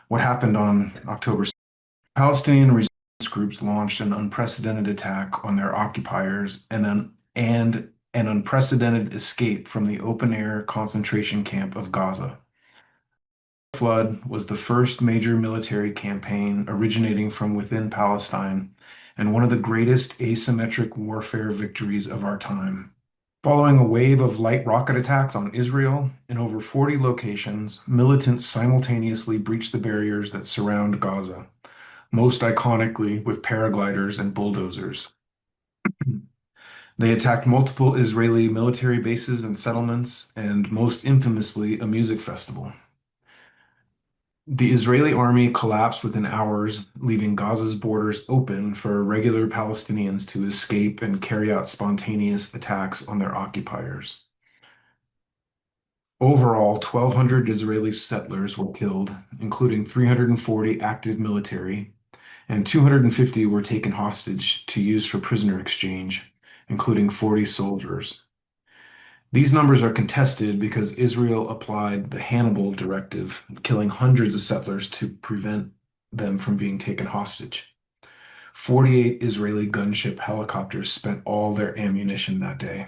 What happened on October 7th? Palestinian resistance groups launched an unprecedented attack on their occupiers and an unprecedented escape from the open-air concentration camp of Gaza. The flood was the first major military campaign originating from within Palestine and one of the greatest asymmetric warfare victories of our time. Following a wave of light rocket attacks on Israel in over 40 locations, militants simultaneously breached the barriers that surround Gaza, most iconically with paragliders and bulldozers. They attacked multiple Israeli military bases and settlements, and most infamously, a music festival. The Israeli army collapsed within hours, leaving Gaza's borders open for regular Palestinians to escape and carry out spontaneous attacks on their occupiers. Overall, 1,200 Israeli settlers were killed, including 340 active military, and 250 were taken hostage to use for prisoner exchange, including 40 soldiers. These numbers are contested because Israel applied the Hannibal Directive, killing hundreds of settlers to prevent them from being taken hostage. 48 Israeli gunship helicopters spent all their ammunition that day.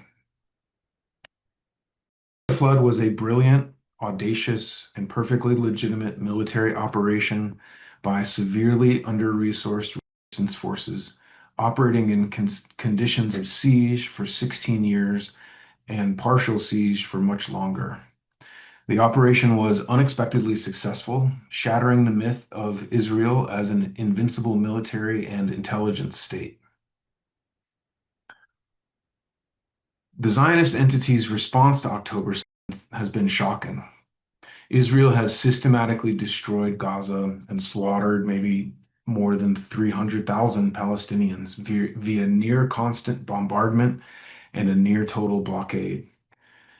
The flood was a brilliant, audacious, and perfectly legitimate military operation by severely under-resourced resistance forces operating in conditions of siege for 16 years and partial siege for much longer. The operation was unexpectedly successful, shattering the myth of Israel as an invincible military and intelligence state. The Zionist entity's response to October 7th has been shocking. Israel has systematically destroyed Gaza and slaughtered maybe more than 300,000 Palestinians via near constant bombardment and a near total blockade.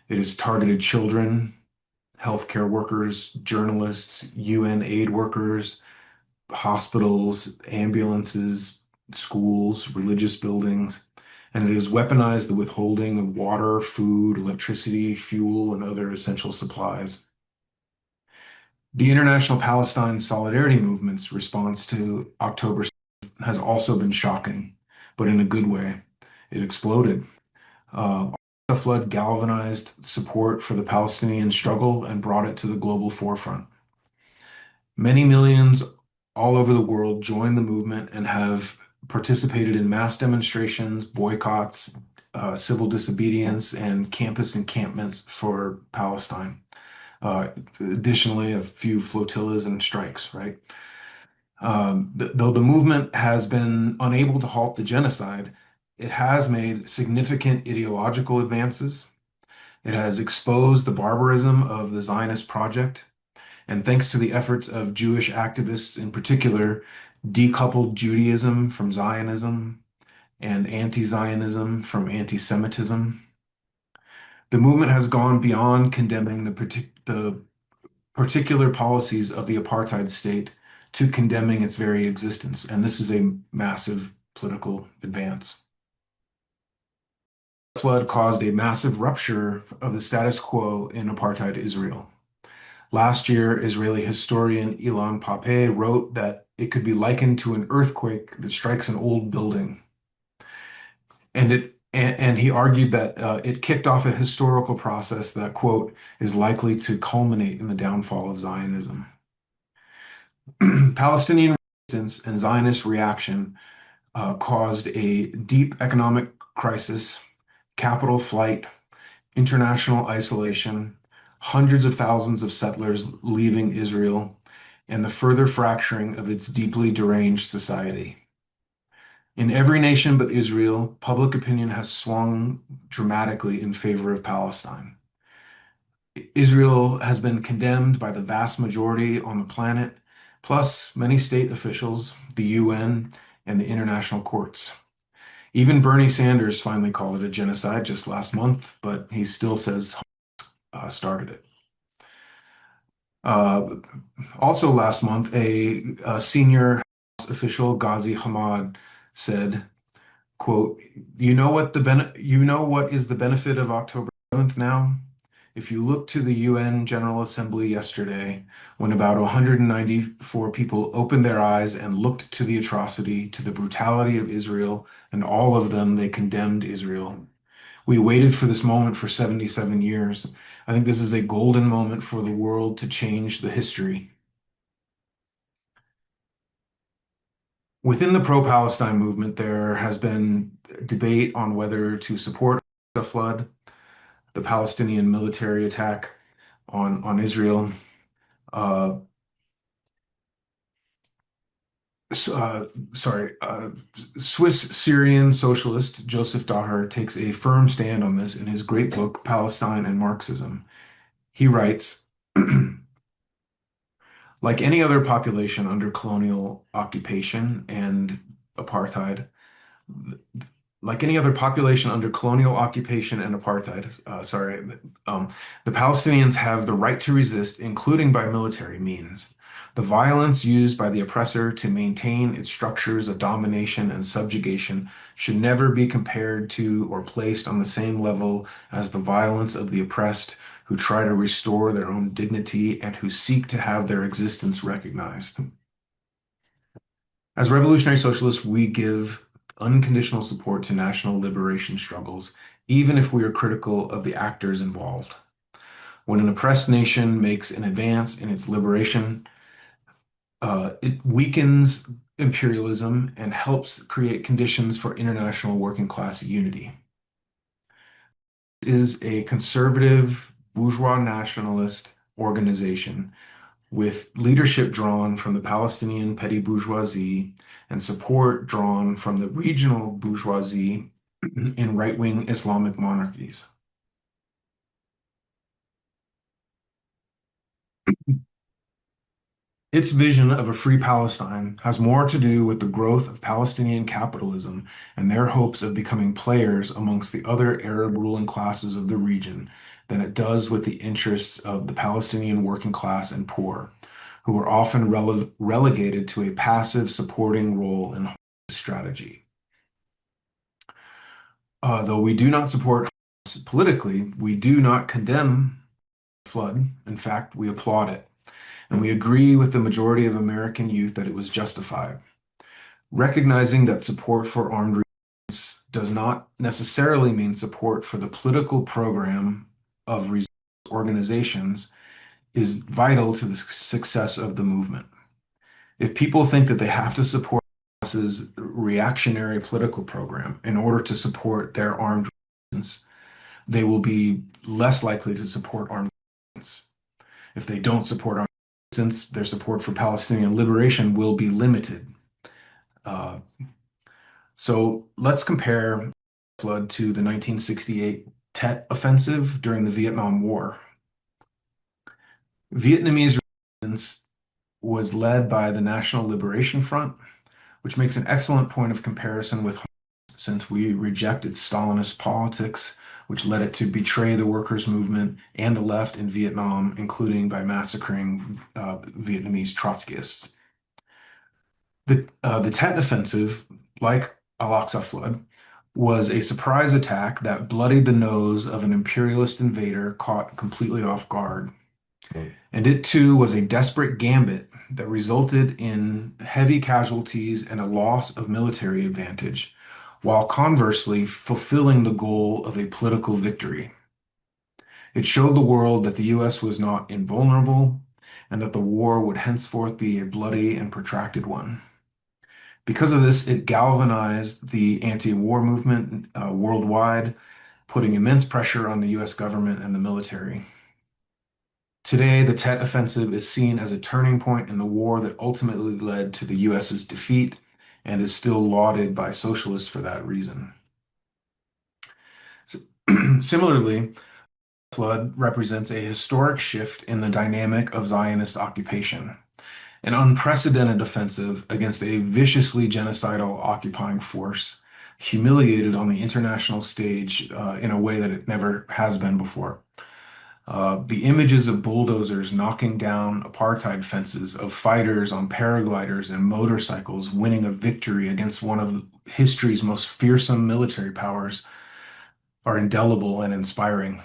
It has targeted children, healthcare workers, journalists, UN aid workers, hospitals, ambulances, schools, religious buildings, and it has weaponized the withholding of water, food, electricity, fuel, and other essential supplies. The International Palestine Solidarity Movement's response to October 7th has also been shocking, but in a good way. It exploded. The flood galvanized support for the Palestinian struggle and brought it to the global forefront. Many millions all over the world joined the movement and have participated in mass demonstrations, boycotts, civil disobedience, and campus encampments for Palestine. Additionally, a few flotillas and strikes, right? Though the movement has been unable to halt the genocide, it has made significant ideological advances. It has exposed the barbarism of the Zionist project, and thanks to the efforts of Jewish activists in particular, decoupled Judaism from Zionism and anti-Zionism from anti-Semitism. The movement has gone beyond condemning the particular policies of the apartheid state to condemning its very existence, and this is a massive political advance. The flood caused a massive rupture of the status quo in apartheid Israel. Last year, Israeli historian Ilan Pappé wrote that it could be likened to an earthquake that strikes an old building. And he argued that it kicked off a historical process that, quote, is likely to culminate in the downfall of Zionism. Palestinian resistance and Zionist reaction caused a deep economic crisis, capital flight, international isolation, hundreds of thousands of settlers leaving Israel, and the further fracturing of its deeply deranged society. In every nation but Israel, public opinion has swung dramatically in favor of Palestine. Israel has been condemned by the vast majority on the planet, plus many state officials, the UN, and the international courts. Even Bernie Sanders finally called it a genocide just last month, but he still says started it. Also last month, a senior official, Ghazi Hamad, said, quote, you know what is the benefit of October 7th now? If you look to the UN General Assembly yesterday, when about 194 people opened their eyes and looked to the atrocity, to the brutality of Israel, and all of them, they condemned Israel. We waited for this moment for 77 years. I think this is a golden moment for the world to change the history. Within the pro-Palestine movement, there has been debate on whether to support the flood, the Palestinian military attack on Israel. Uh, s- uh, sorry, Swiss Syrian socialist Joseph Daher takes a firm stand on this in his great book, Palestine and Marxism. He writes, like any other population under colonial occupation and apartheid, like any other population under colonial occupation and apartheid, the Palestinians have the right to resist, including by military means. The violence used by the oppressor to maintain its structures of domination and subjugation should never be compared to or placed on the same level as the violence of the oppressed who try to restore their own dignity and who seek to have their existence recognized. As revolutionary socialists, we give unconditional support to national liberation struggles, even if we are critical of the actors involved. When an oppressed nation makes an advance in its liberation, it weakens imperialism and helps create conditions for international working class unity. It is a conservative, bourgeois nationalist organization with leadership drawn from the Palestinian petty bourgeoisie and support drawn from the regional bourgeoisie in right-wing Islamic monarchies. Its vision of a free Palestine has more to do with the growth of Palestinian capitalism and their hopes of becoming players amongst the other Arab ruling classes of the region than it does with the interests of the Palestinian working class and poor, who are often relegated to a passive supporting role in strategy. Though we do not support Hamas politically, we do not condemn the flood. In fact, we applaud it. And we agree with the majority of American youth that it was justified. Recognizing that support for armed resistance does not necessarily mean support for the political program of resistance organizations is vital to the success of the movement. If people think that they have to support Hamas's reactionary political program in order to support their armed resistance, they will be less likely to support armed resistance. If they don't support armed resistance, their support for Palestinian liberation will be limited. Uh, so let's compare flood to the 1968 Tet Offensive during the Vietnam War. Vietnamese resistance was led by the National Liberation Front, which makes an excellent point of comparison with since we rejected Stalinist politics, which led it to betray the workers' movement and the left in Vietnam, including by massacring Vietnamese Trotskyists. The Tet Offensive, like Al-Aqsa Flood, was a surprise attack that bloodied the nose of an imperialist invader caught completely off guard. And it too was a desperate gambit that resulted in heavy casualties and a loss of military advantage, while conversely fulfilling the goal of a political victory. It showed the world that the US was not invulnerable and that the war would henceforth be a bloody and protracted one. Because of this, it galvanized the anti-war movement worldwide, putting immense pressure on the US government and the military. Today, the Tet Offensive is seen as a turning point in the war that ultimately led to the US's defeat and is still lauded by socialists for that reason. Similarly, the flood represents a historic shift in the dynamic of Zionist occupation, an unprecedented offensive against a viciously genocidal occupying force, humiliated on the international stage in a way that it never has been before. The images of bulldozers knocking down apartheid fences, of fighters on paragliders and motorcycles winning a victory against one of history's most fearsome military powers are indelible and inspiring.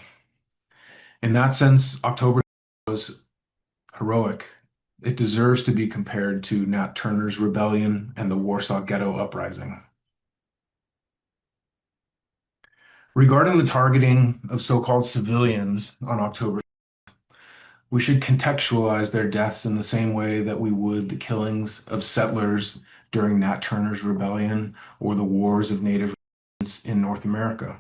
In that sense, October was heroic. It deserves to be compared to Nat Turner's rebellion and the Warsaw Ghetto Uprising. Regarding the targeting of so-called civilians on October, we should contextualize their deaths in the same way that we would the killings of settlers during Nat Turner's rebellion or the wars of Native in North America.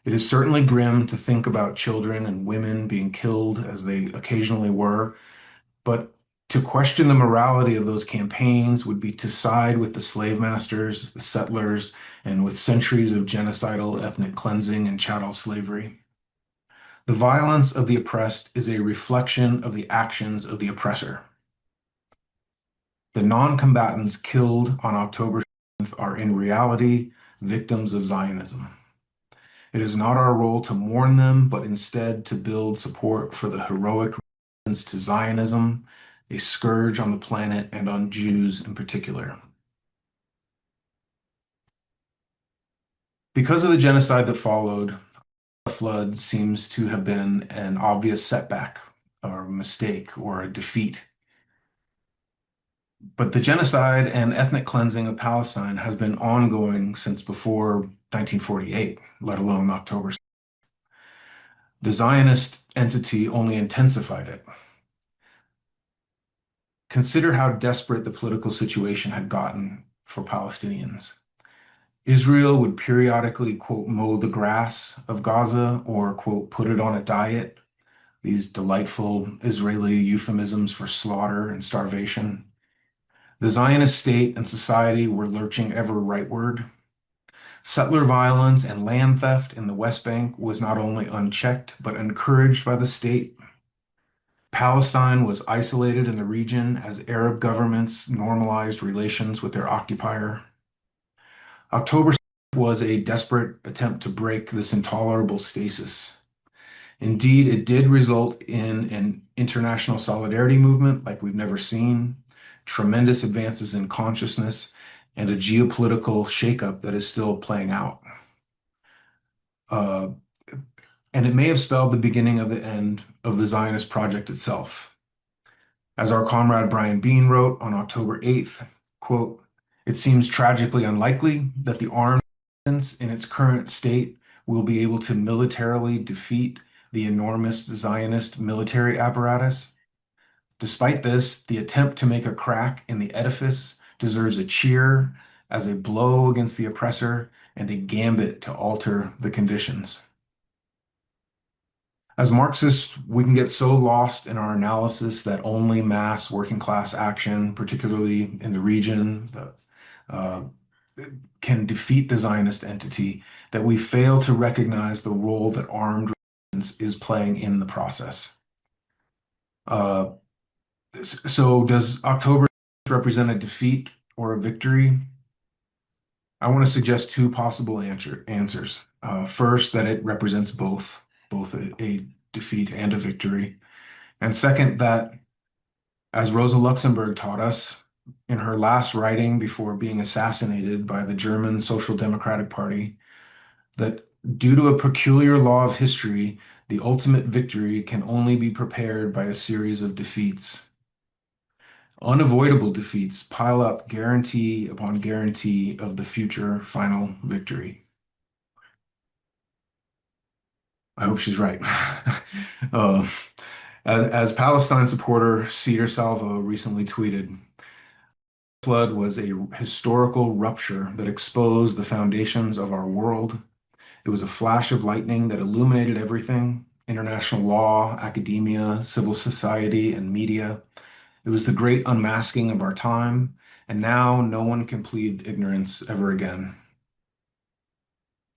It is certainly grim to think about children and women being killed as they occasionally were, but to question the morality of those campaigns would be to side with the slave masters, the settlers, and with centuries of genocidal ethnic cleansing and chattel slavery. The violence of the oppressed is a reflection of the actions of the oppressor. The non-combatants killed on October 7th are in reality victims of Zionism. It is not our role to mourn them, but instead to build support for the heroic resistance to Zionism, a scourge on the planet and on Jews in particular. Because of the genocide that followed, the flood seems to have been an obvious setback or mistake or a defeat. But the genocide and ethnic cleansing of Palestine has been ongoing since before 1948, let alone October 7th. The Zionist entity only intensified it. Consider how desperate the political situation had gotten for Palestinians. Israel would periodically, quote, mow the grass of Gaza or, quote, put it on a diet, these delightful Israeli euphemisms for slaughter and starvation. The Zionist state and society were lurching ever rightward. Settler violence and land theft in the West Bank was not only unchecked, but encouraged by the state. Palestine was isolated in the region as Arab governments normalized relations with their occupier. October was a desperate attempt to break this intolerable stasis. Indeed, it did result in an international solidarity movement like we've never seen, tremendous advances in consciousness, and a geopolitical shakeup that is still playing out. And it may have spelled the beginning of the end of the Zionist project itself. As our comrade Brian Bean wrote on October 8th, quote, "It seems tragically unlikely that the armed resistance in its current state will be able to militarily defeat the enormous Zionist military apparatus. Despite this, the attempt to make a crack in the edifice deserves a cheer as a blow against the oppressor and a gambit to alter the conditions." As Marxists, we can get so lost in our analysis that only mass working class action, particularly in the region, uh, can defeat the Zionist entity, that we fail to recognize the role that armed resistance is playing in the process. So does October represent a defeat or a victory? I want to suggest two possible answers. First, that it represents both a defeat and a victory. And second, that as Rosa Luxemburg taught us in her last writing before being assassinated by the German Social Democratic Party, that due to a peculiar law of history, the ultimate victory can only be prepared by a series of defeats. Unavoidable defeats pile up guarantee upon guarantee of the future final victory. I hope she's right. Uh, as Palestine supporter Cedar Salvo recently tweeted, flood was a historical rupture that exposed the foundations of our world. It was a flash of lightning that illuminated everything: international law, academia, civil society, and media. It was the great unmasking of our time, and now no one can plead ignorance ever again.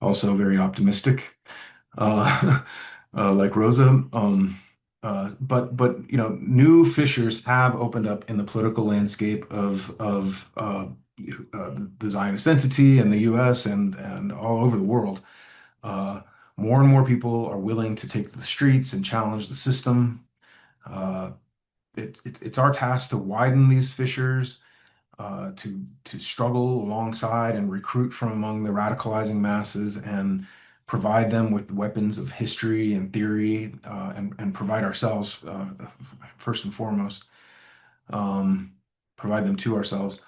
Also very optimistic, like Rosa. But new fissures have opened up in the political landscape of the Zionist entity and the U.S. and all over the world. More and more people are willing to take to the streets and challenge the system. It's our task to widen these fissures, to struggle alongside and recruit from among the radicalizing masses, and provide them with weapons of history and theory, and provide ourselves, first and foremost, um, provide them to ourselves.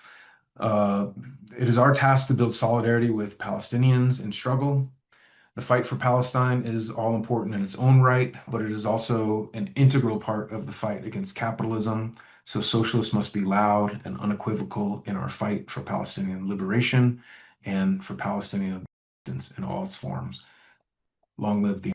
Uh, it is our task to build solidarity with Palestinians in struggle. The fight for Palestine is all important in its own right, but it is also an integral part of the fight against capitalism. So socialists must be loud and unequivocal in our fight for Palestinian liberation and for Palestinian existence in all its forms. Long live the